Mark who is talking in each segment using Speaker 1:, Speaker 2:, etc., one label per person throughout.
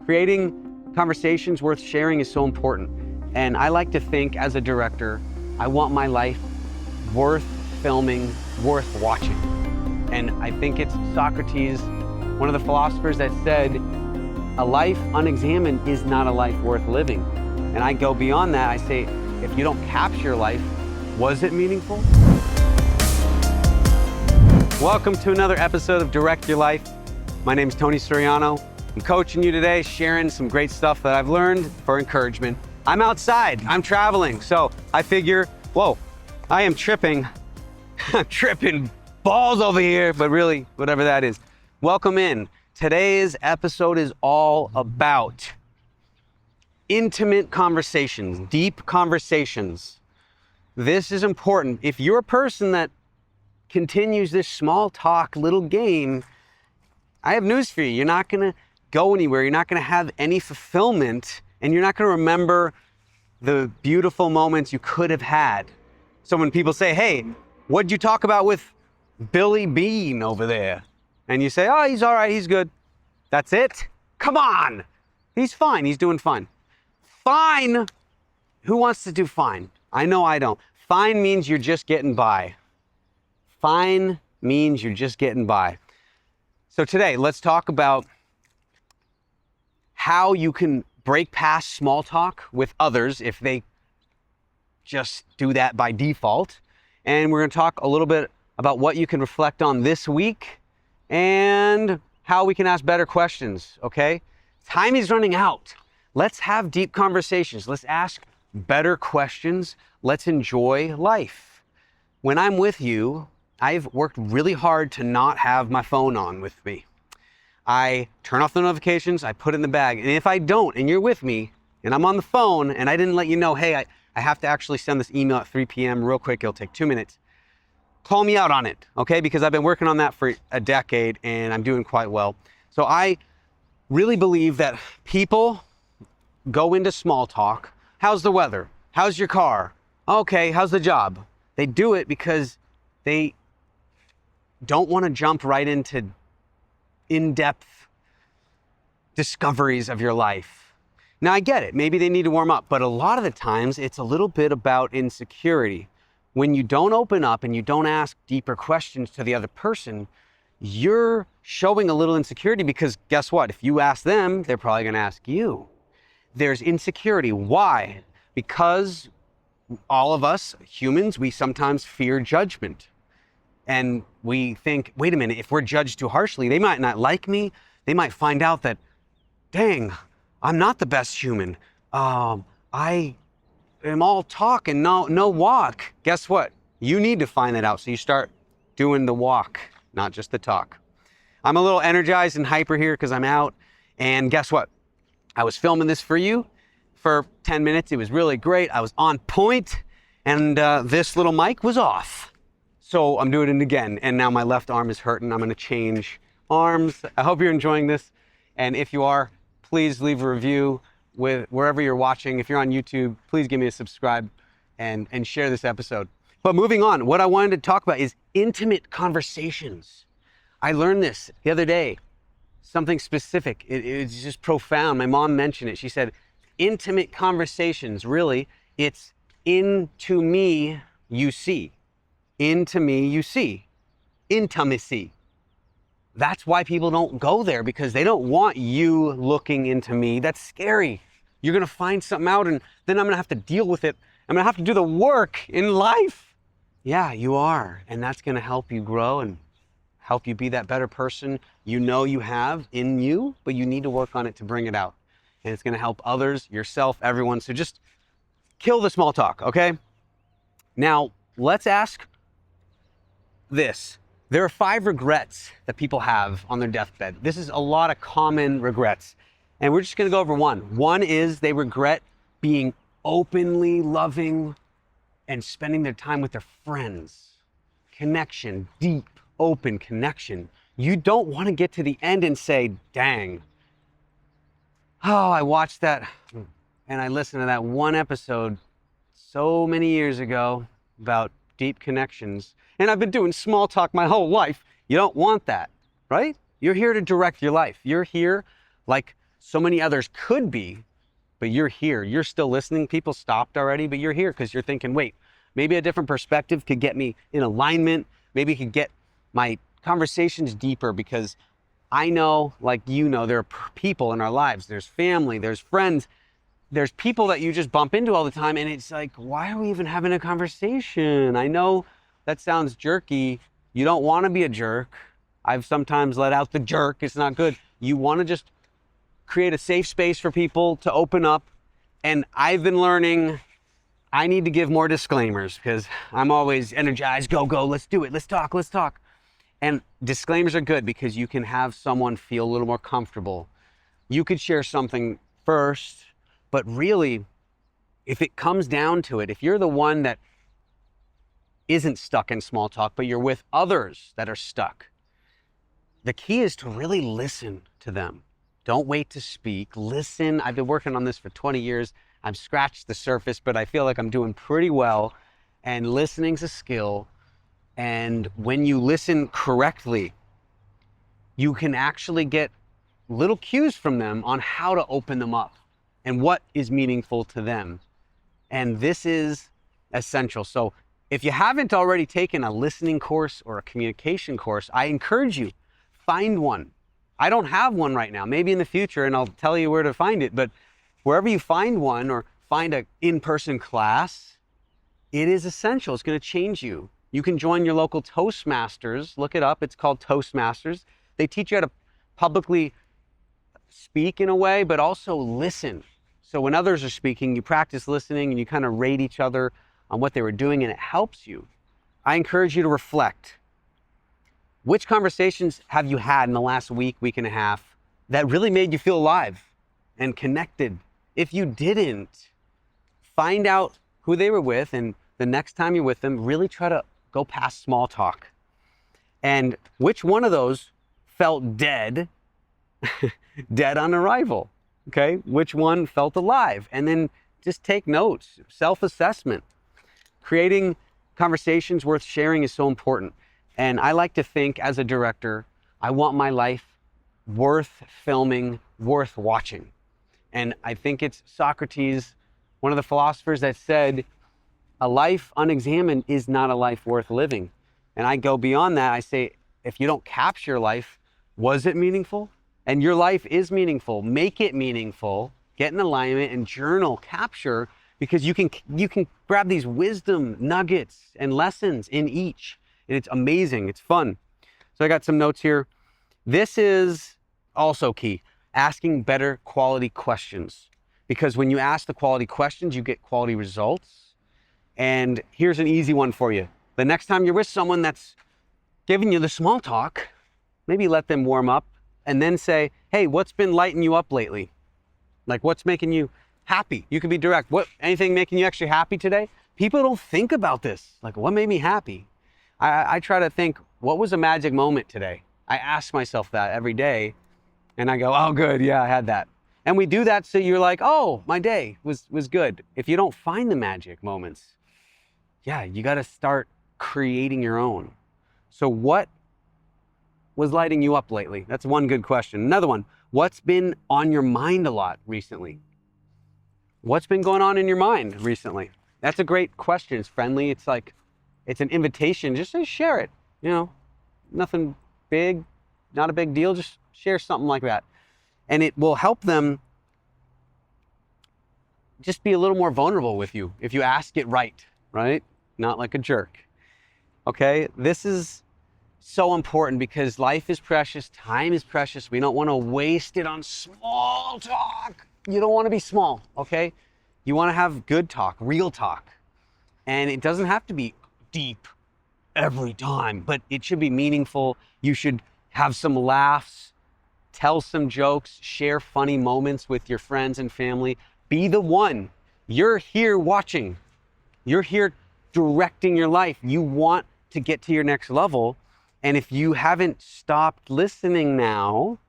Speaker 1: Creating conversations worth sharing is so important. And I like to think as a director, I want my life worth filming, worth watching. And I think it's Socrates, one of the philosophers, that said, a life unexamined is not a life worth living. And I go beyond that. I say, if you don't capture life, was it meaningful? Welcome to another episode of Direct Your Life. My name is Tony Suriano. I'm coaching you today, sharing some great stuff that I've learned for encouragement. I'm outside, I'm traveling, so I figure, whoa, I am tripping. I'm tripping balls over here, but really, whatever that is. Welcome in. Today's episode is all about intimate conversations, deep conversations. This is important. If you're a person that continues this small talk little game, I have news for you. You're not gonna go anywhere. You're not gonna have any fulfillment, and you're not gonna remember the beautiful moments you could have had. So when people say, hey, what'd you talk about with Billy Bean over there? And you say, oh, he's all right, he's good. That's it? Come on. He's fine, he's doing fine. Fine? Who wants to do fine? I know I don't. Fine means you're just getting by. Fine means you're just getting by. So today, let's talk about how you can break past small talk with others if they just do that by default. And we're going to talk a little bit about what you can reflect on this week and how we can ask better questions, okay? Time is running out. Let's have deep conversations. Let's ask better questions. Let's enjoy life. When I'm with you, I've worked really hard to not have my phone on with me. I turn off the notifications, I put it in the bag, and if I don't, and you're with me, and I'm on the phone, and I didn't let you know, hey, I have to actually send this email at 3 p.m. real quick, it'll take 2 minutes. Call me out on it, okay? Because I've been working on that for a decade, and I'm doing quite well. So I really believe that people go into small talk. How's the weather? How's your car? Okay, how's the job? They do it because they don't want to jump right into in-depth discoveries of your life. Now I get it, maybe they need to warm up, but a lot of the times it's a little bit about insecurity. When you don't open up and you don't ask deeper questions to the other person, you're showing a little insecurity because guess what? If you ask them, they're probably going to ask you. There's insecurity. Why? Because all of us humans, we sometimes fear judgment. And we think, wait a minute, if we're judged too harshly, they might not like me. They might find out that, dang, I'm not the best human. I am all talk and no walk. Guess what? You need to find that out. So you start doing the walk, not just the talk. I'm a little energized and hyper here because I'm out. And guess what? I was filming this for you for 10 minutes. It was really great. I was on point, and this little mic was off. So I'm doing it again, and now my left arm is hurting. I'm gonna change arms. I hope you're enjoying this, and if you are, please leave a review with wherever you're watching. If you're on YouTube, please give me a subscribe and share this episode. But moving on, what I wanted to talk about is intimate conversations. I learned this the other day, something specific. It's just profound. My mom mentioned it. She said, intimate conversations, really, it's into me you see. Into me you see. Intimacy. That's why people don't go there, because they don't want you looking into me. That's scary. You're gonna find something out, and then I'm gonna have to deal with it. I'm gonna have to do the work in life. Yeah, you are, and that's gonna help you grow and help you be that better person you know you have in you, but you need to work on it to bring it out. And it's gonna help others, yourself, everyone. So just kill the small talk, okay? Now, let's ask this. There are 5 regrets that people have on their deathbed. This is a lot of common regrets. And we're just gonna go over one. One is they regret being openly loving and spending their time with their friends. Connection, deep, open connection. You don't wanna get to the end and say, dang, oh, I watched that and I listened to that one episode so many years ago about deep connections, and I've been doing small talk my whole life. You don't want that, right? You're here to direct your life. You're here like So many others could be, but you're here. You're still listening. People stopped already, but you're here because you're thinking, wait, maybe a different perspective could get me in alignment. Maybe it could get my conversations deeper, because I know, like you know, there are people in our lives. There's family, there's friends, there's people that you just bump into all the time, and it's like, why are we even having a conversation? I know that sounds jerky. You don't want to be a jerk. I've sometimes let out the jerk. It's not good. You want to just create a safe space for people to open up. And I've been learning I need to give more disclaimers, because I'm always energized. Go, let's do it. Let's talk. And disclaimers are good because you can have someone feel a little more comfortable. You could share something first, but really, if it comes down to it, if you're the one that isn't stuck in small talk, but you're with others that are stuck, the key is to really listen to them. Don't wait to speak. Listen. I've been working on this for 20 years. I've scratched the surface, but I feel like I'm doing pretty well. And listening's a skill. And when you listen correctly, you can actually get little cues from them on how to open them up and what is meaningful to them. And this is essential. So if you haven't already taken a listening course or a communication course, I encourage you, find one. I don't have one right now, maybe in the future, and I'll tell you where to find it. But wherever you find one, or find an in-person class, it is essential. It's going to change you. You can join your local Toastmasters. Look it up. It's called Toastmasters. They teach you how to publicly speak in a way, but also listen. So when others are speaking, you practice listening and you kind of rate each other on what they were doing, and it helps you. I encourage you to reflect. Which conversations have you had in the last week and a half that really made you feel alive and connected? If you didn't, find out who they were with, and the next time you're with them, really try to go past small talk. And which one of those felt dead, dead on arrival, okay? Which one felt alive? And then just take notes, self-assessment. Creating conversations worth sharing is so important. And I like to think, as a director, I want my life worth filming, worth watching. And I think it's Socrates, one of the philosophers, that said, a life unexamined is not a life worth living. And I go beyond that. I say, if you don't capture life, was it meaningful? And your life is meaningful. Make it meaningful. Get in alignment and journal, capture, because you can grab these wisdom nuggets and lessons in each. And it's amazing. It's fun. So I got some notes here. This is also key. Asking better quality questions. Because when you ask the quality questions, you get quality results. And here's an easy one for you. The next time you're with someone that's giving you the small talk, maybe let them warm up and then say, hey, what's been lighting you up lately? Like, what's making you happy? You can be direct. Anything making you extra happy today? People don't think about this. Like, what made me happy? I try to think, what was a magic moment today? I ask myself that every day, and I go, oh, good, yeah, I had that. And we do that so you're like, oh, my day was good. If you don't find the magic moments, yeah, you got to start creating your own. So what was lighting you up lately? That's one good question. Another one, what's been on your mind a lot recently? What's been going on in your mind recently? That's a great question. It's friendly. It's like, it's an invitation. Just to share it. You know, nothing big, not a big deal. Just share something like that. And it will help them just be a little more vulnerable with you if you ask it right? Not like a jerk. Okay, this is so important because life is precious, time is precious. We don't want to waste it on small talk. You don't want to be small, okay? You want to have good talk, real talk. And it doesn't have to be deep every time, but it should be meaningful. You should have some laughs, tell some jokes, share funny moments with your friends and family. Be the one. You're here watching. You're here directing your life. You want to get to your next level. And if you haven't stopped listening now,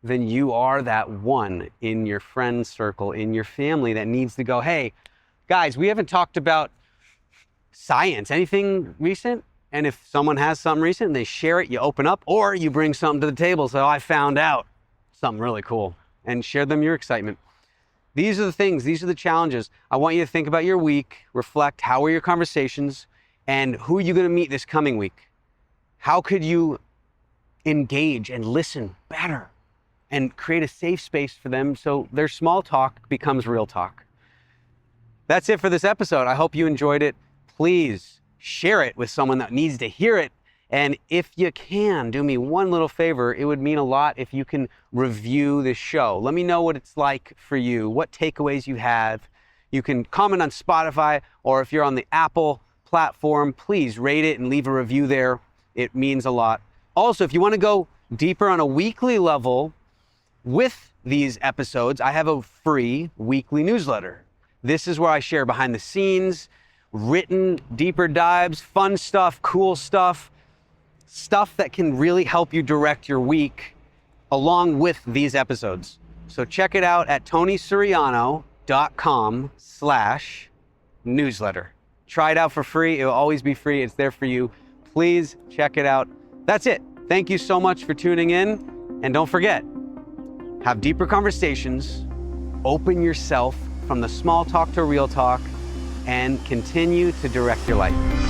Speaker 1: then you are that one in your friend circle, in your family that needs to go, hey, guys, we haven't talked about science, anything recent? And if someone has something recent and they share it, you open up, or you bring something to the table. So I found out something really cool. and share them your excitement. These are the things, these are the challenges. I want you to think about your week, reflect, how were your conversations, and who are you going to meet this coming week? How could you engage and listen better and create a safe space for them so their small talk becomes real talk? That's it for this episode. I hope you enjoyed it. Please share it with someone that needs to hear it. And if you can, do me one little favor. It would mean a lot if you can review this show. Let me know what it's like for you, what takeaways you have. You can comment on Spotify, or if you're on the Apple platform, please rate it and leave a review there. It means a lot. Also, if you want to go deeper on a weekly level with these episodes, I have a free weekly newsletter. This is where I share behind the scenes, written deeper dives, fun stuff, cool stuff, stuff that can really help you direct your week along with these episodes. So check it out at tonysuriano.com/newsletter. Try it out for free. It will always be free. It's there for you. Please check it out. That's it. Thank you so much for tuning in. And don't forget, have deeper conversations, open yourself from the small talk to real talk, and continue to direct your life.